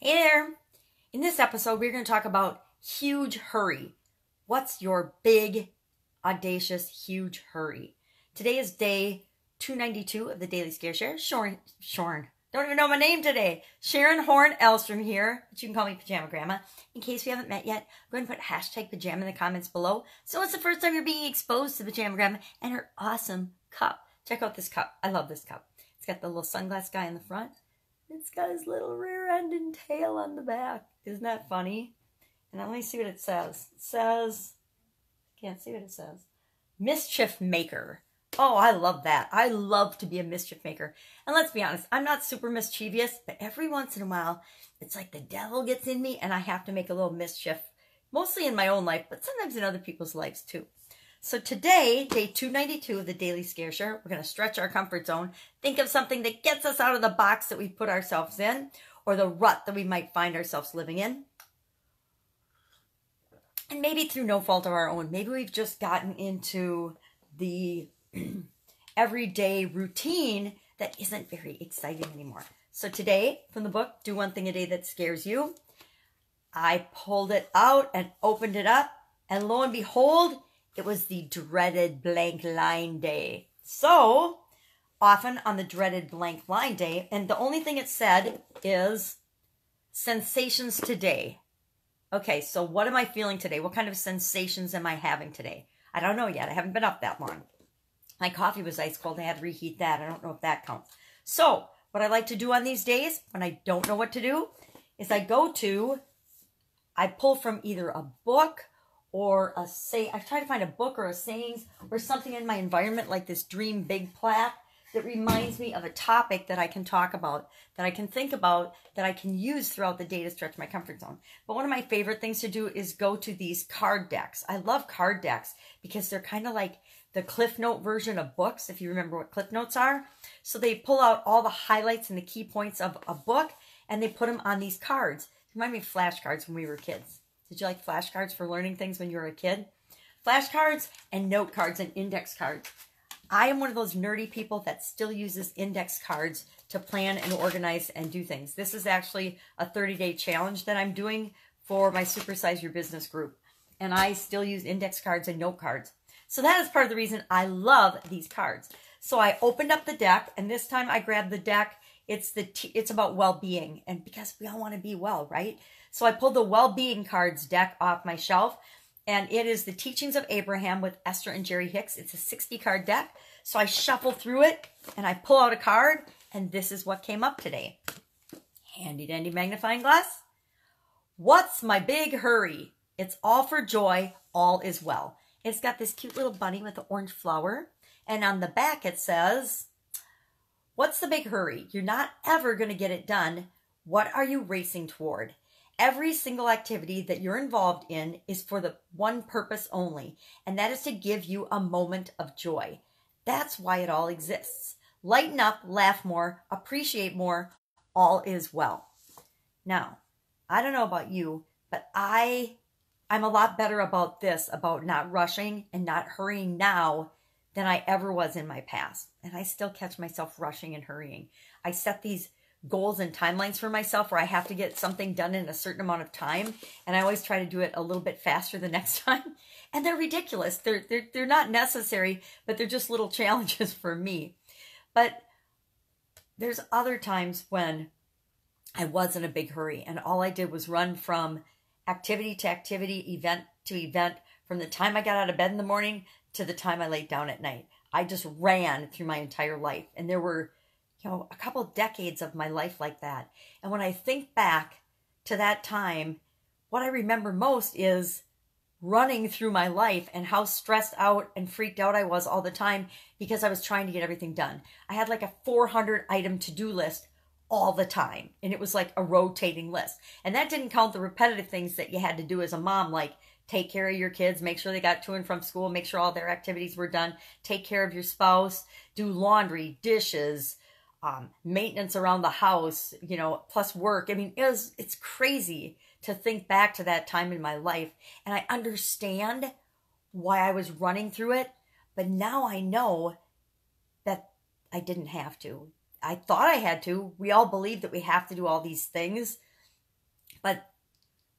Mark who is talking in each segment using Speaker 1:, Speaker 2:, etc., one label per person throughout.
Speaker 1: Hey there! In this episode, we're going to talk about huge hurry. What's your big, audacious, huge hurry? Today is day 292 of the Daily Scare Share. Shorn. Don't even know my name today. Sharon Horne-Ellstrom here, but you can call me Pajama Grandma. In case we haven't met yet, go ahead and put hashtag pajama in the comments below. So it's the first time you're being exposed to Pajama Grandma and her awesome cup. Check out this cup. I love this cup. It's got the little sunglass guy in the front. It's got his little rear end and tail on the back. Isn't that funny? And let me see what it says. It says, can't see what it says. Mischief Maker. Oh, I love that. I love to be a mischief maker. And let's be honest, I'm not super mischievous, but every once in a while, it's like the devil gets in me and I have to make a little mischief, mostly in my own life, but sometimes in other people's lives too. So today, day 292 of the Daily Scare Share, we're going to stretch our comfort zone. Think of something that gets us out of the box that we put ourselves in, or the rut that we might find ourselves living in. And maybe through no fault of our own. Maybe we've just gotten into the everyday routine that isn't very exciting anymore. So today, from the book, Do One Thing a Day That Scares You, I pulled it out and opened it up, and lo and behold, it was the dreaded blank line day. So, often on the dreaded blank line day, and the only thing it said is sensations today. Okay, so what am I feeling today? What kind of sensations am I having today? I don't know yet. I haven't been up that long. My coffee was ice cold. I had to reheat that. I don't know if that counts. So, what I like to do on these days when I don't know what to do is I pull from either a book or I try to find a book or a sayings or something in my environment like this Dream Big plaque that reminds me of a topic that I can talk about, that I can think about, that I can use throughout the day to stretch my comfort zone. But one of my favorite things to do is go to these card decks. I love card decks because they're kind of like the Cliff Note version of books, if you remember what Cliff Notes are. So they pull out all the highlights and the key points of a book and they put them on these cards. Remind me of flashcards when we were kids. Did you like flashcards for learning things when you were a kid? Flashcards and note cards and index cards. I am one of those nerdy people that still uses index cards to plan and organize and do things. This is actually a 30-day challenge that I'm doing for my Supersize Your Business group. And I still use index cards and note cards. So that is part of the reason I love these cards. So I opened up the deck, and this time I grabbed the deck. It's about well-being, and because we all want to be well, right? So I pulled the well-being cards deck off my shelf, and it is the Teachings of Abraham with Esther and Jerry Hicks. It's a 60-card deck. So I shuffle through it, and I pull out a card, and this is what came up today. Handy-dandy magnifying glass. What's my big hurry? It's all for joy, all is well. It's got this cute little bunny with an orange flower, and on the back it says, what's the big hurry? You're not ever going to get it done. What are you racing toward? Every single activity that you're involved in is for the one purpose only, and that is to give you a moment of joy. That's why it all exists. Lighten up, laugh more, appreciate more, all is well. Now, I don't know about you, but I'm a lot better about this, about not rushing and not hurrying now than I ever was in my past. And I still catch myself rushing and hurrying. I set these goals and timelines for myself where I have to get something done in a certain amount of time, and I always try to do it a little bit faster the next time. And they're ridiculous. They're not necessary, but they're just little challenges for me. But there's other times when I was in a big hurry, and all I did was run from activity to activity, event to event, from the time I got out of bed in the morning to the time I laid down at night. I just ran through my entire life, and there were a couple of decades of my life like that. And when I think back to that time, what I remember most is running through my life and how stressed out and freaked out I was all the time because I was trying to get everything done. I had like a 400 item to-do list all the time, and it was like a rotating list. And that didn't count the repetitive things that you had to do as a mom, like take care of your kids, make sure they got to and from school, make sure all their activities were done, take care of your spouse, do laundry, dishes, maintenance around the house, plus work. I mean, it's crazy to think back to that time in my life. And I understand why I was running through it, but now I know that I didn't have to. I thought I had to. We all believe that we have to do all these things. But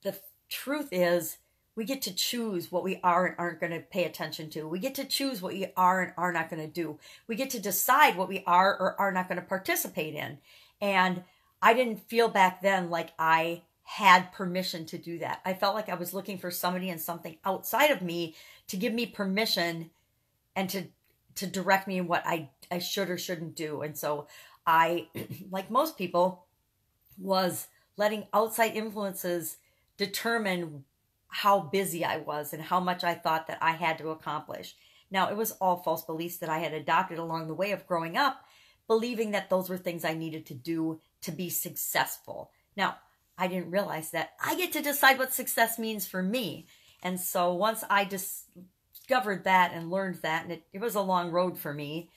Speaker 1: the truth is, we get to choose what we are and aren't going to pay attention to. We get to choose what we are and are not going to do. We get to decide what we are or are not going to participate in. And I didn't feel back then like I had permission to do that. I felt like I was looking for somebody and something outside of me to give me permission and to direct me in what I should or shouldn't do. And so I, like most people, was letting outside influences determine how busy I was and how much I thought that I had to accomplish. Now, it was all false beliefs that I had adopted along the way of growing up, believing that those were things I needed to do to be successful. Now, I didn't realize that I get to decide what success means for me. And so once I discovered that and learned that, and it was a long road for me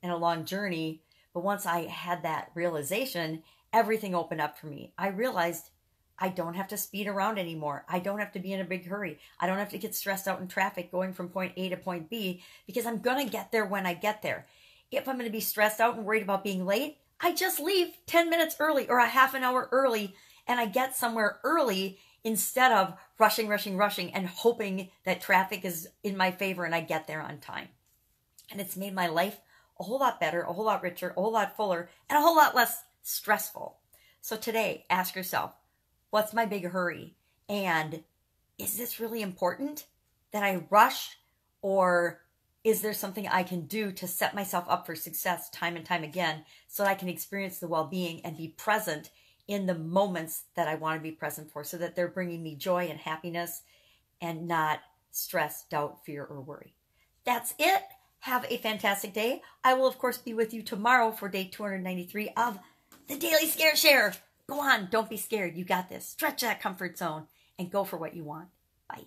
Speaker 1: and a long journey, but once I had that realization, everything opened up for me. I realized I don't have to speed around anymore. I don't have to be in a big hurry. I don't have to get stressed out in traffic going from point A to point B, because I'm going to get there when I get there. If I'm going to be stressed out and worried about being late, I just leave 10 minutes early or a half an hour early, and I get somewhere early instead of rushing and hoping that traffic is in my favor and I get there on time. And it's made my life a whole lot better, a whole lot richer, a whole lot fuller, and a whole lot less stressful. So today, ask yourself, what's my big hurry? And is this really important that I rush, or is there something I can do to set myself up for success time and time again so that I can experience the well-being and be present in the moments that I want to be present for, so that they're bringing me joy and happiness and not stress, doubt, fear, or worry. That's it. Have a fantastic day. I will, of course, be with you tomorrow for day 293 of the Daily Scare Share. Go on. Don't be scared. You got this. Stretch that comfort zone and go for what you want. Bye.